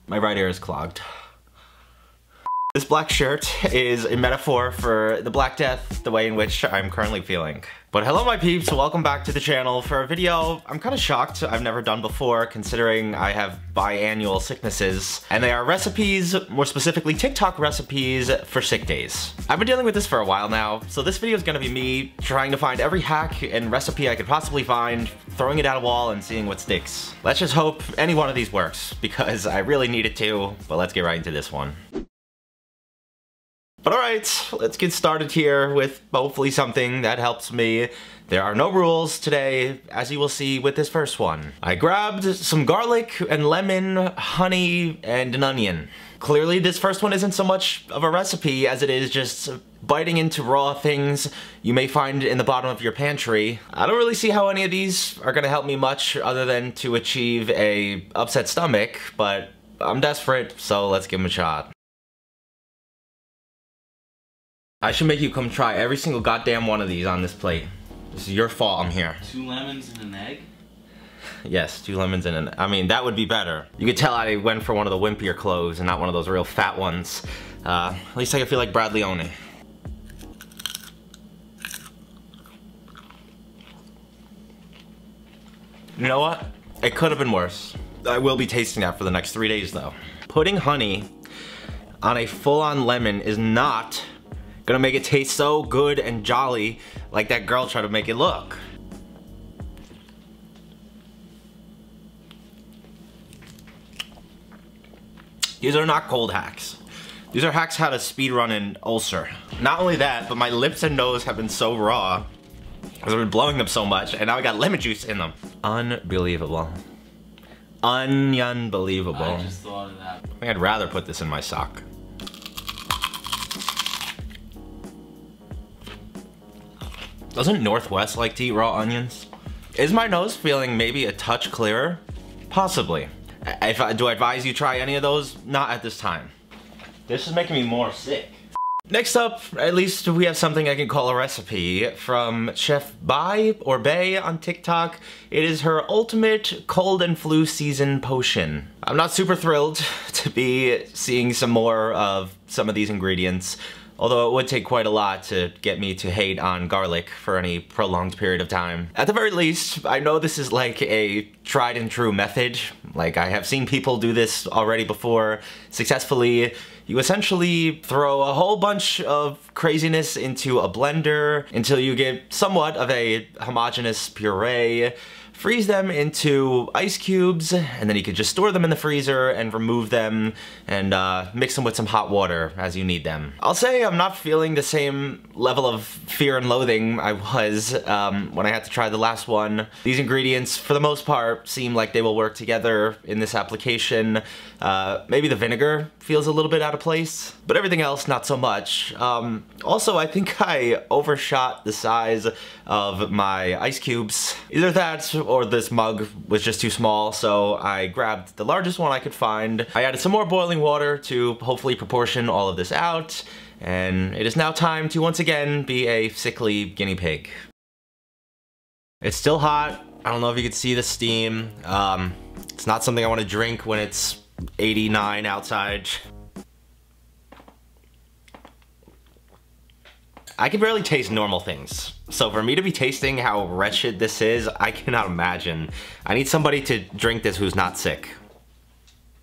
My right ear is clogged. This black shirt is a metaphor for the Black Death, the way in which I'm currently feeling. But hello my peeps, welcome back to the channel for a video I'm kind of shocked I've never done before, considering I have biannual sicknesses. And they are recipes, more specifically TikTok recipes for sick days. I've been dealing with this for a while now, so this video is gonna be me trying to find every hack and recipe I could possibly find, throwing it at a wall and seeing what sticks. Let's just hope any one of these works, because I really need it to, but let's get right into this one. But alright, let's get started here with hopefully something that helps me. There are no rules today, as you will see with this first one. I grabbed some garlic and lemon, honey, and an onion. Clearly this first one isn't so much of a recipe as it is just biting into raw things you may find in the bottom of your pantry. I don't really see how any of these are gonna help me much other than to achieve a upset stomach, but I'm desperate, so let's give them a shot. I should make you come try every single goddamn one of these on this plate. This is your fault I'm here. 2 lemons and an egg? Yes, 2 lemons and an... I mean, that would be better. You could tell I went for one of the wimpier cloves and not one of those real fat ones. At least I feel like Brad Leone. You know what? It could have been worse. I will be tasting that for the next 3 days though. Putting honey on a full-on lemon is not gonna make it taste so good and jolly like that girl tried to make it look. These are not cold hacks. These are hacks how to speedrun an ulcer. Not only that, but my lips and nose have been so raw because I've been blowing them so much, and now I got lemon juice in them. Unbelievable. Unbelievable. I just thought of that. I think I'd rather put this in my sock. Doesn't Northwest like to eat raw onions? Is my nose feeling maybe a touch clearer? Possibly. Do I advise you try any of those? Not at this time. This is making me more sick. Next up, at least we have something I can call a recipe from Chef Bai or Bay on TikTok. It is her ultimate cold and flu season potion. I'm not super thrilled to be seeing some more of some of these ingredients, although it would take quite a lot to get me to hate on garlic for any prolonged period of time. At the very least, I know this is like a tried and true method. Like, I have seen people do this already before successfully. You essentially throw a whole bunch of craziness into a blender until you get somewhat of a homogeneous puree. Freeze them into ice cubes, and then you could just store them in the freezer and remove them and mix them with some hot water as you need them. I'll say I'm not feeling the same level of fear and loathing I was when I had to try the last one. These ingredients, for the most part, seem like they will work together in this application. Maybe the vinegar feels a little bit out of place, but everything else not so much. Also, I think I overshot the size of my ice cubes. Either that or this mug was just too small, so I grabbed the largest one I could find. I added some more boiling water to hopefully proportion all of this out, and it is now time to once again be a sickly guinea pig. It's still hot. I don't know if you can see the steam. It's not something I want to drink when it's 89 outside. I can barely taste normal things. So for me to be tasting how wretched this is, I cannot imagine. I need somebody to drink this who's not sick.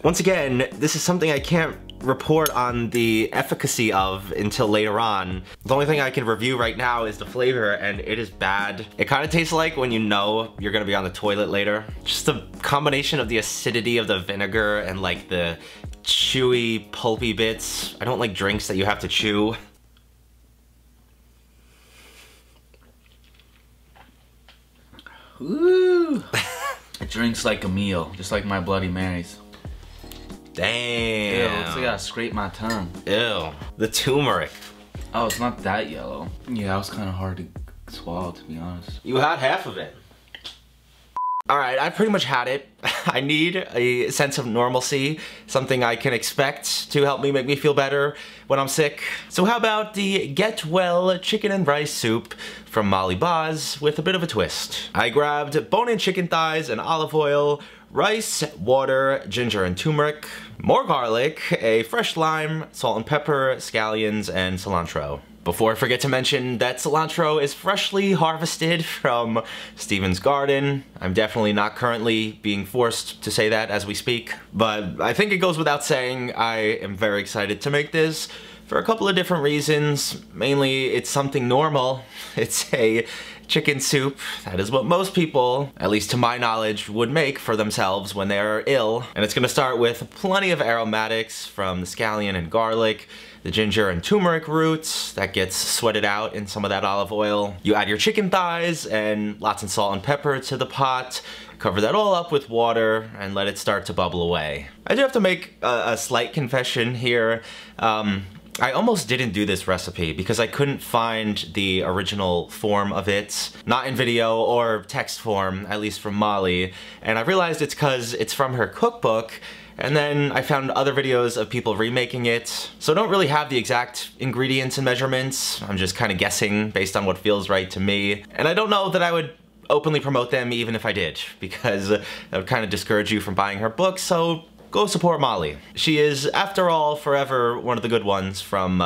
Once again, this is something I can't report on the efficacy of until later on. The only thing I can review right now is the flavor, and it is bad. It kind of tastes like when you know you're gonna be on the toilet later. Just the combination of the acidity of the vinegar and like the chewy, pulpy bits. I don't like drinks that you have to chew. Woo! It drinks like a meal, just like my Bloody Marys. Damn. Ew, looks like I gotta scrape my tongue. Ew. The turmeric. Oh, it's not that yellow. Yeah, that was kind of hard to swallow, to be honest. You had half of it. Alright, I pretty much had it. I need a sense of normalcy, something I can expect to help me make me feel better when I'm sick. So how about the Get Well chicken and rice soup from Molly Boz with a bit of a twist. I grabbed bone-in chicken thighs and olive oil, rice, water, ginger and turmeric, more garlic, a fresh lime, salt and pepper, scallions, and cilantro. Before I forget to mention that cilantro is freshly harvested from Steven's garden. I'm definitely not currently being forced to say that as we speak, but I think it goes without saying I am very excited to make this for a couple of different reasons. Mainly, it's something normal. It's a chicken soup. That is what most people, at least to my knowledge, would make for themselves when they're ill. And it's gonna start with plenty of aromatics from the scallion and garlic, the ginger and turmeric roots that gets sweated out in some of that olive oil. You add your chicken thighs and lots of salt and pepper to the pot. Cover that all up with water and let it start to bubble away. I do have to make a slight confession here. I almost didn't do this recipe because I couldn't find the original form of it, not in video or text form, at least from Molly, and I realized it's because it's from her cookbook, and then I found other videos of people remaking it, so I don't really have the exact ingredients and measurements. I'm just kind of guessing based on what feels right to me, and I don't know that I would openly promote them even if I did, because that would kind of discourage you from buying her book, so go support Molly. She is, after all, forever one of the good ones from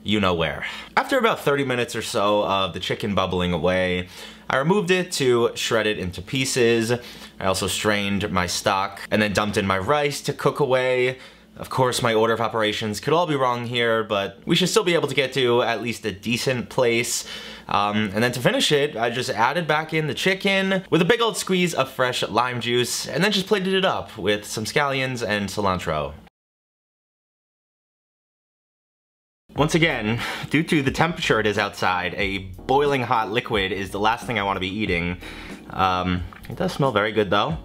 you know where. After about 30 minutes or so of the chicken bubbling away, I removed it to shred it into pieces. I also strained my stock and then dumped in my rice to cook away. Of course, my order of operations could all be wrong here, but we should still be able to get to at least a decent place. And then to finish it, I just added back in the chicken with a big old squeeze of fresh lime juice, and then just plated it up with some scallions and cilantro. Once again, due to the temperature it is outside, a boiling hot liquid is the last thing I want to be eating. It does smell very good though.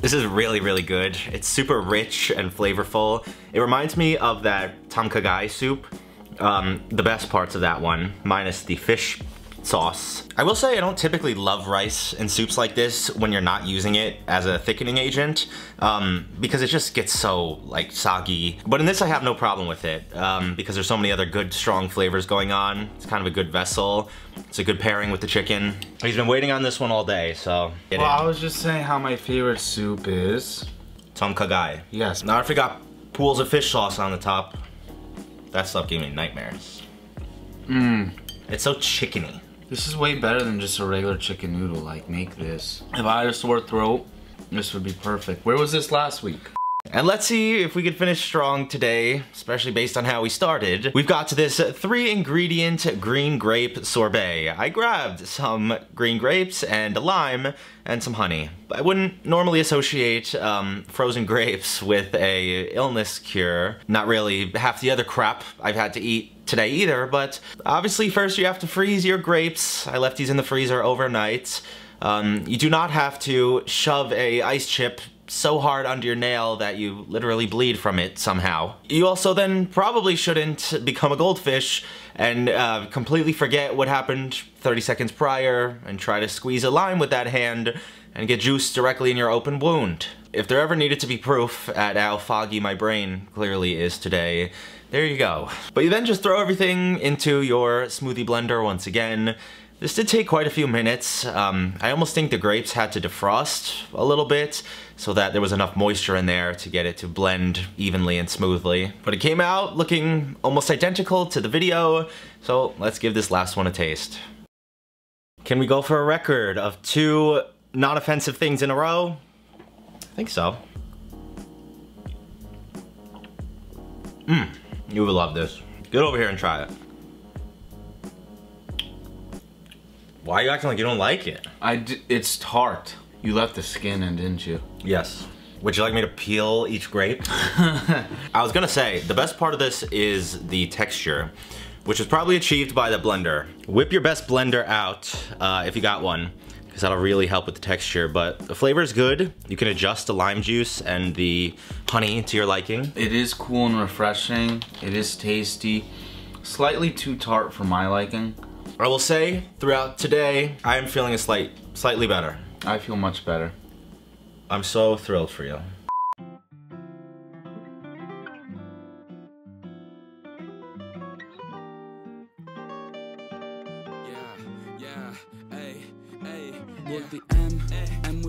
This is really, really good. It's super rich and flavorful. It reminds me of that tom kha gai soup. The best parts of that one, minus the fish sauce. I will say I don't typically love rice in soups like this when you're not using it as a thickening agent, because it just gets so like soggy. But in this I have no problem with it, because there's so many other good strong flavors going on. It's kind of a good vessel. It's a good pairing with the chicken. He's been waiting on this one all day, so get in. Well, I was just saying how my favorite soup is tom kha gai. Yes. Now I forgot pools of fish sauce on the top. That stuff gave me nightmares. It's so chickeny. This is way better than just a regular chicken noodle. Like, make this. If I had a sore throat, this would be perfect. Where was this last week? And let's see if we could finish strong today, especially based on how we started. We've got to this 3-ingredient green grape sorbet. I grabbed some green grapes and a lime and some honey. I wouldn't normally associate frozen grapes with a illness cure. Not really half the other crap I've had to eat today either, but obviously first you have to freeze your grapes. I left these in the freezer overnight. You do not have to shove a ice chip so hard under your nail that you literally bleed from it somehow. You also then probably shouldn't become a goldfish and completely forget what happened 30 seconds prior and try to squeeze a lime with that hand and get juice directly in your open wound. If there ever needed to be proof at how foggy my brain clearly is today, there you go. But you then just throw everything into your smoothie blender once again. This did take quite a few minutes. I almost think the grapes had to defrost a little bit so that there was enough moisture in there to get it to blend evenly and smoothly. But it came out looking almost identical to the video, so let's give this last one a taste. Can we go for a record of 2 non-offensive things in a row? I think so. You would love this. Get over here and try it. Why are you acting like you don't like it? It's tart. You left the skin in, didn't you? Yes. Would you like me to peel each grape? I was gonna say, the best part of this is the texture, which is probably achieved by the blender. Whip your best blender out, if you got one, because that'll really help with the texture, but the flavor is good. You can adjust the lime juice and the honey to your liking. It is cool and refreshing. It is tasty. Slightly too tart for my liking. I will say, throughout today, I am feeling slightly better. I feel much better. I'm so thrilled for you.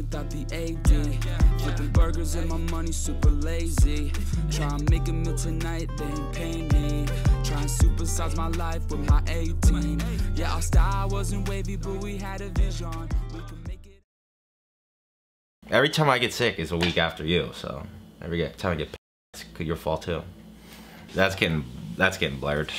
without the AD. Flipping burgers and my money super lazy. Try and make a meal tonight, they ain't paying me. Try and supersize my life with my 18. Yeah, our style wasn't wavy, but we had a vision. We could make it. Every time I get sick is a week after you, so every time I get it's your fault too. That's getting blurred.